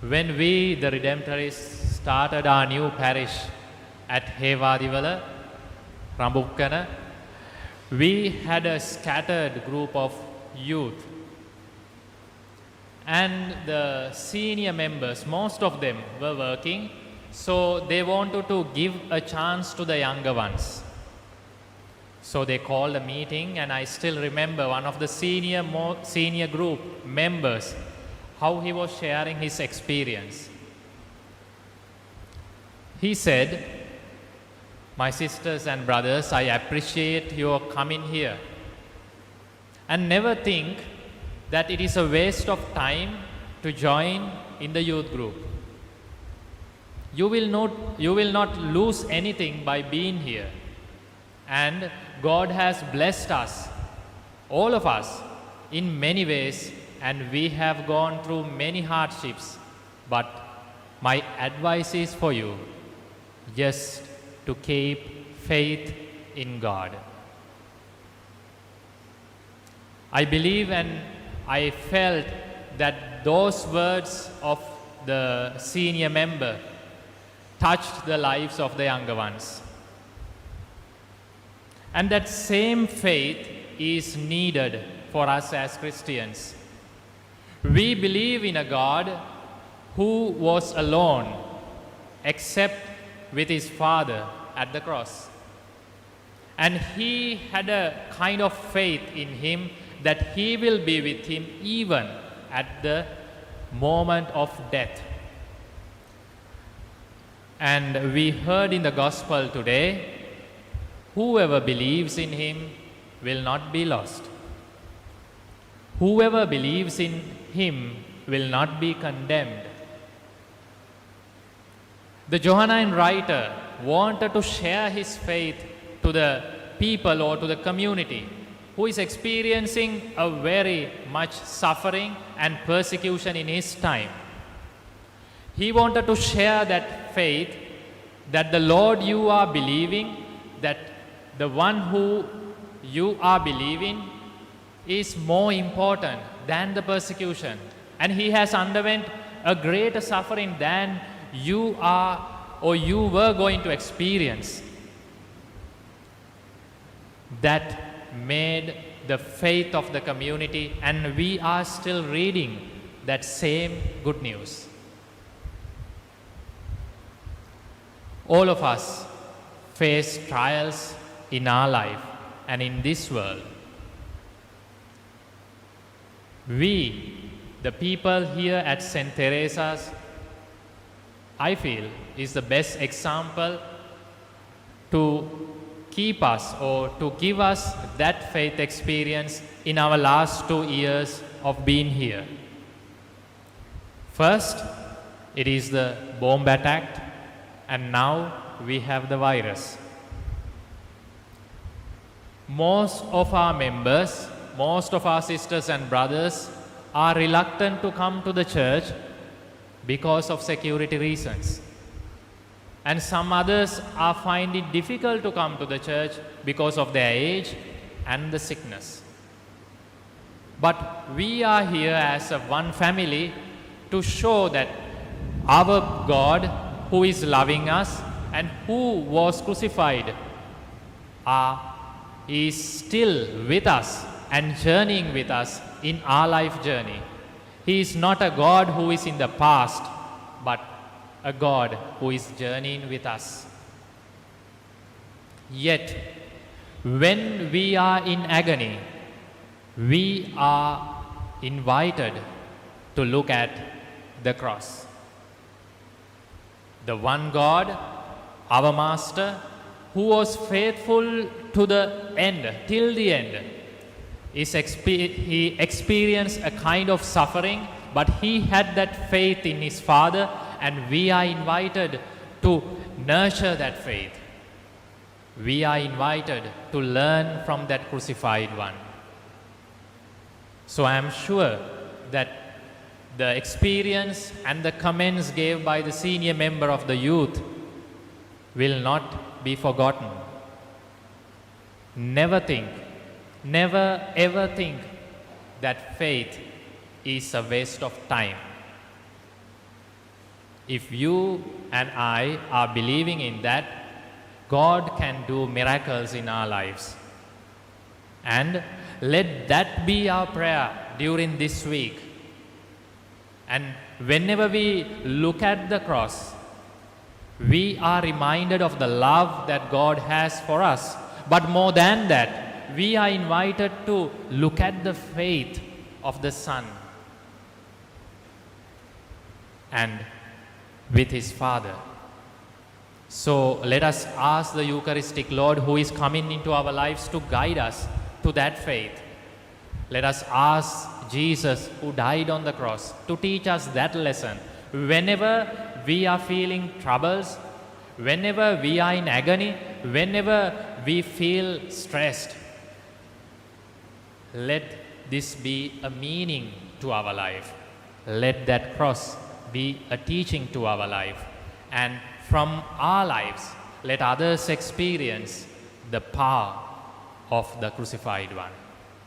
When we, the Redemptorists, started our new parish at Hevadiwala, Rambukkana, we had a scattered group of youth. And the senior members, most of them were working, so they wanted to give a chance to the younger ones. So they called a meeting, and I still remember one of the senior group members, how he was sharing his experience. He said, "My sisters and brothers, I appreciate your coming here. And never think that it is a waste of time to join in the youth group. You will not lose anything by being here. And God has blessed us, all of us, in many ways, and we have gone through many hardships. But my advice is for you, just to keep faith in God." I believe and I felt that those words of the senior member touched the lives of the younger ones. And that same faith is needed for us as Christians. We believe in a God who was alone, except with his Father at the cross. And he had a kind of faith in him that he will be with him even at the moment of death. And we heard in the gospel today, whoever believes in him will not be lost. Whoever believes in him will not be condemned. The Johannine writer wanted to share his faith to the people or to the community who is experiencing a very much suffering and persecution in his time. He wanted to share that faith that the Lord you are believing, that the one who you are believing is more important than the persecution. And he has underwent a greater suffering than you are or you were going to experience. That made the faith of the community, and we are still reading that same good news. All of us face trials in our life and in this world. We, the people here at St. Teresa's, I feel, is the best example to keep us or to give us that faith experience in our last 2 years of being here. First, it is the bomb attack, and now we have the virus. Most of our members, most of our sisters and brothers are reluctant to come to the church because of security reasons. And some others are finding it difficult to come to the church because of their age and the sickness. But we are here as a one family to show that our God, who is loving us and who was crucified, is still with us and journeying with us in our life journey. He is not a God who is in the past, but a God who is journeying with us. Yet, when we are in agony, we are invited to look at the cross. The one God, our Master, who was faithful to the end, till the end, he experienced a kind of suffering, but he had that faith in his Father, and we are invited to nurture that faith. We are invited to learn from that crucified one. So I am sure that the experience and the comments given by the senior member of the youth will not be forgotten. Never ever think that faith is a waste of time. If you and I are believing in that, God can do miracles in our lives. And let that be our prayer during this week. And whenever we look at the cross, we are reminded of the love that God has for us. But more than that, we are invited to look at the faith of the Son and with his Father. So let us ask the Eucharistic Lord who is coming into our lives to guide us to that faith. Let us ask Jesus who died on the cross to teach us that lesson. Whenever we are feeling troubles, whenever we are in agony, whenever we feel stressed, let this be a meaning to our life. Let that cross be a teaching to our life. And from our lives, let others experience the power of the crucified one.